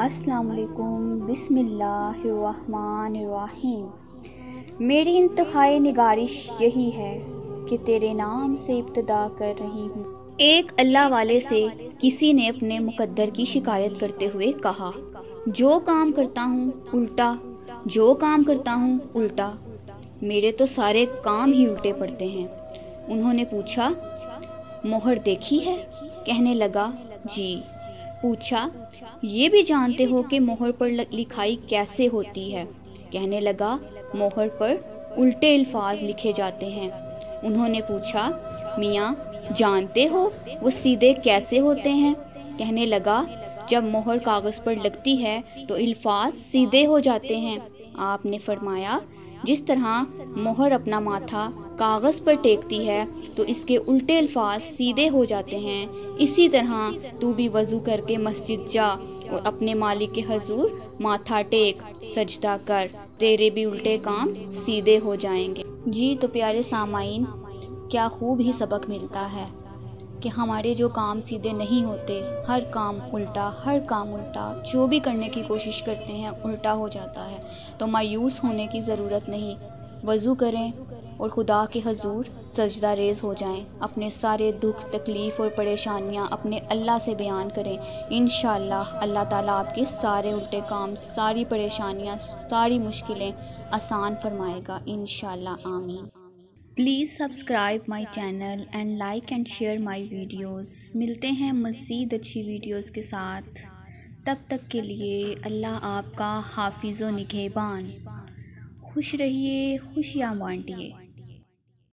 السلام علیکم، بسم اللہ الرحمن الرحیم۔ میری انتہائی نگارش یہی ہے کہ تیرے نام سے ابتدا کر رہی ہوں۔ ایک اللہ والے سے کسی نے اپنے مقدر کی شکایت کرتے ہوئے کہا، جو کام کرتا ہوں الٹا، میرے تو سارے کام ہی الٹے پڑتے ہیں۔ انہوں نے پوچھا، مہر دیکھی ہے؟ کہنے لگا، جی۔ پوچھا، یہ بھی جانتے ہو کہ مہر پر لکھائی کیسے ہوتی ہے؟ کہنے لگا، مہر پر الٹے الفاظ لکھے جاتے ہیں۔ انہوں نے پوچھا، میاں جانتے ہو وہ سیدھے کیسے ہوتے ہیں؟ کہنے لگا، جب مہر کاغذ پر لگتی ہے تو الفاظ سیدھے ہو جاتے ہیں۔ آپ نے فرمایا، جس طرح مہر اپنا ماتھا کاغذ پر ٹیکتی ہے تو اس کے الٹے الفاظ سیدھے ہو جاتے ہیں، اسی طرح تو بھی وضو کر کے مسجد جا اور اپنے مالک کے حضور ماتھا ٹیک، سجدہ کر، تیرے بھی الٹے کام سیدھے ہو جائیں گے۔ جی تو پیارے سامعین، کیا خوب ہی سبق ملتا ہے کہ ہمارے جو کام سیدھے نہیں ہوتے، ہر کام الٹا، جو بھی کرنے کی کوشش کرتے ہیں الٹا ہو جاتا ہے۔ تو مایوس ہونے کی ضرورت نہیں، وضو کریں اور خدا کے حضور سجدہ ریز ہو جائیں، اپنے سارے دکھ تکلیف اور پریشانیاں اپنے اللہ سے بیان کریں۔ انشاءاللہ اللہ تعالیٰ آپ کے سارے الٹے کام، ساری پریشانیاں، ساری مشکلیں آسان فرمائے گا، انشاءاللہ، آمین۔ Please subscribe my channel and like and share my videos. ملتے ہیں مزید اچھی ویڈیوز کے ساتھ، تب تک کے لیے اللہ آپ کا حافظ و نگہبان۔ خوش رہیے، خوشیاں بانٹیے۔